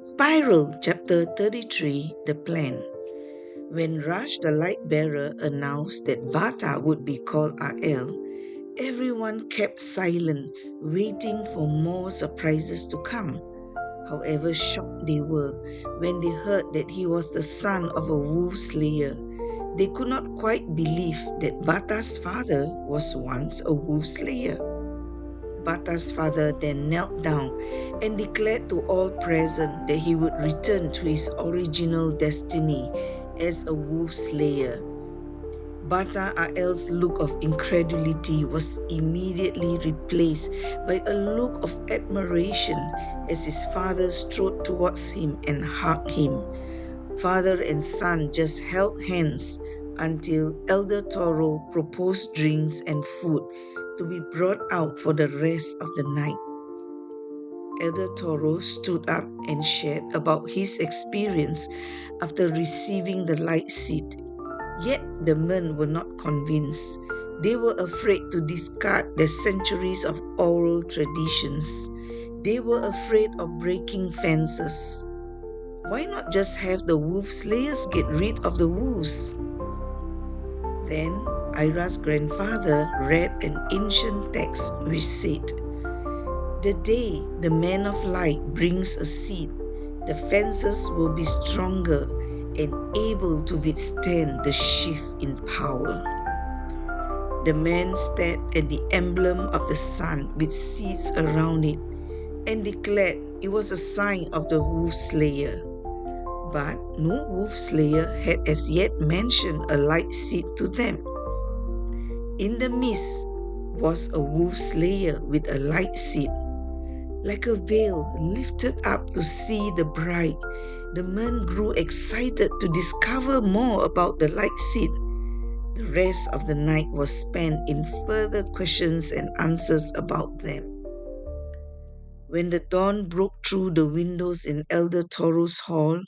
Spiral, Chapter 33, The Plan. When Raj the light bearer announced that Bata would be called Ael, everyone kept silent, waiting for more surprises to come. However shocked they were when they heard that he was the son of a wolf slayer, they could not quite believe that Bata's father was once a wolf slayer. Bata's father then knelt down and declared to all present that he would return to his original destiny as a wolf slayer. Bata Ael's look of incredulity was immediately replaced by a look of admiration as his father strode towards him and hugged him. Father and son just held hands until Elder Toro proposed drinks and food to be brought out for the rest of the night. Elder Toro stood up and shared about his experience after receiving the light seed. Yet the men were not convinced. They were afraid to discard their centuries of oral traditions. They were afraid of breaking fences. Why not just have the wolf slayers get rid of the wolves? Then Ira's grandfather read an ancient text which said, "The day the man of light brings a seed, the fences will be stronger and able to withstand the shift in power." The man stared at the emblem of the sun with seeds around it and declared it was a sign of the wolf slayer. But no wolf slayer had as yet mentioned a light seed to them. In the midst was a wolf slayer with a light seed. Like a veil lifted up to see the bride, the men grew excited to discover more about the light seed. The rest of the night was spent in further questions and answers about them. When the dawn broke through the windows in Elder Toro's hall,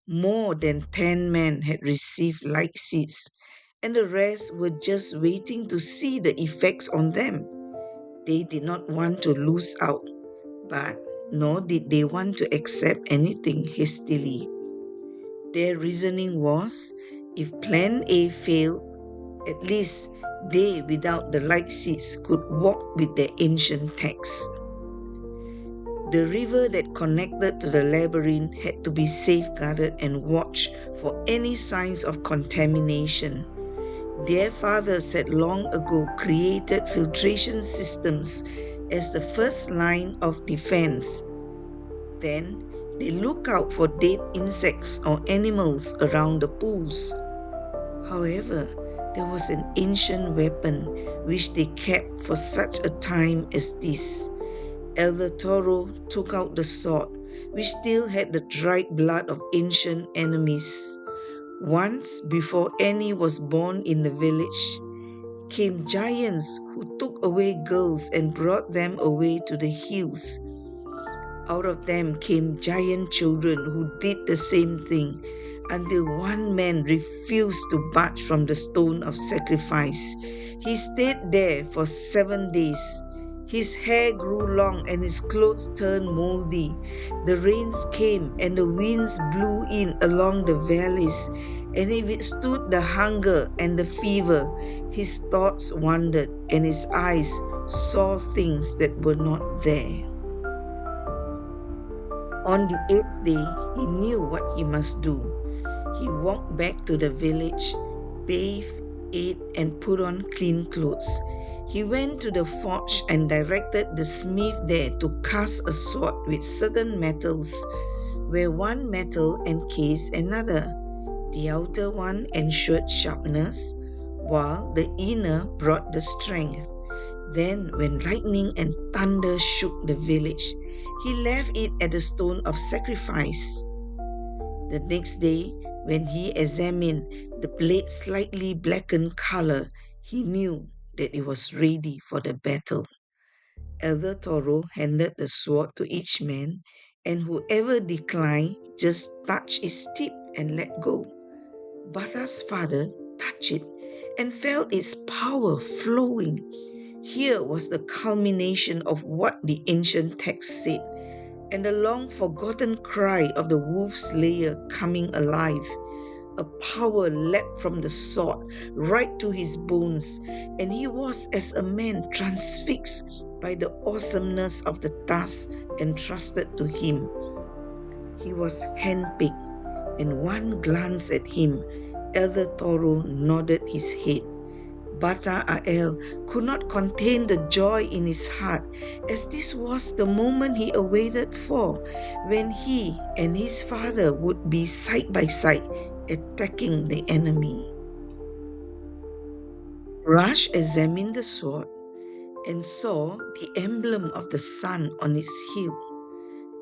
more than 10 men had received light seeds, and the rest were just waiting to see the effects on them. They did not want to lose out, but nor did they want to accept anything hastily. Their reasoning was, if Plan A failed, at least they without the light seeds could walk with their ancient texts. The river that connected to the labyrinth had to be safeguarded and watched for any signs of contamination. Their fathers had long ago created filtration systems as the first line of defense. Then they look out for dead insects or animals around the pools. However, there was an ancient weapon which they kept for such a time as this. Elder Toro took out the sword, which still had the dried blood of ancient enemies. Once, before any was born in the village, came giants who took away girls and brought them away to the hills. Out of them came giant children who did the same thing until one man refused to budge from the stone of sacrifice. He stayed there for 7 days. His hair grew long and his clothes turned moldy. The rains came and the winds blew in along the valleys, and he withstood the hunger and the fever. His thoughts wandered and his eyes saw things that were not there. On the 8th day, he knew what he must do. He walked back to the village, bathed, ate, and put on clean clothes. He went to the forge and directed the smith there to cast a sword with certain metals, where one metal encased another. The outer one ensured sharpness, while the inner brought the strength. Then, when lightning and thunder shook the village, he left it at the stone of sacrifice. The next day, when he examined the blade's slightly blackened color, he knew that it was ready for the battle. Elder Toro handed the sword to each man, and whoever declined just touched its tip and let go. Bata's father touched it and felt its power flowing. Here was the culmination of what the ancient text said. and the long forgotten cry of the wolf slayer coming alive. A power leapt from the sword right to his bones, and he was as a man transfixed by the awesomeness of the task entrusted to him. He was handpicked, and one glance at him, Elder Toro nodded his head. Bata Ael could not contain the joy in his heart, as this was the moment he awaited for, when he and his father would be side by side, attacking the enemy. Rash examined the sword and saw the emblem of the sun on its hilt,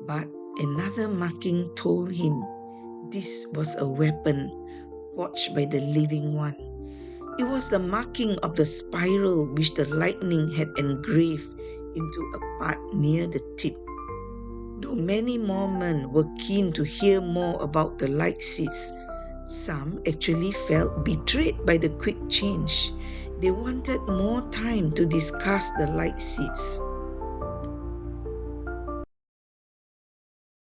but another marking told him this was a weapon forged by the living one. It was the marking of the spiral which the lightning had engraved into a part near the tip. Though many more men were keen to hear more about the light seeds, some actually felt betrayed by the quick change. They wanted more time to discuss the light seeds.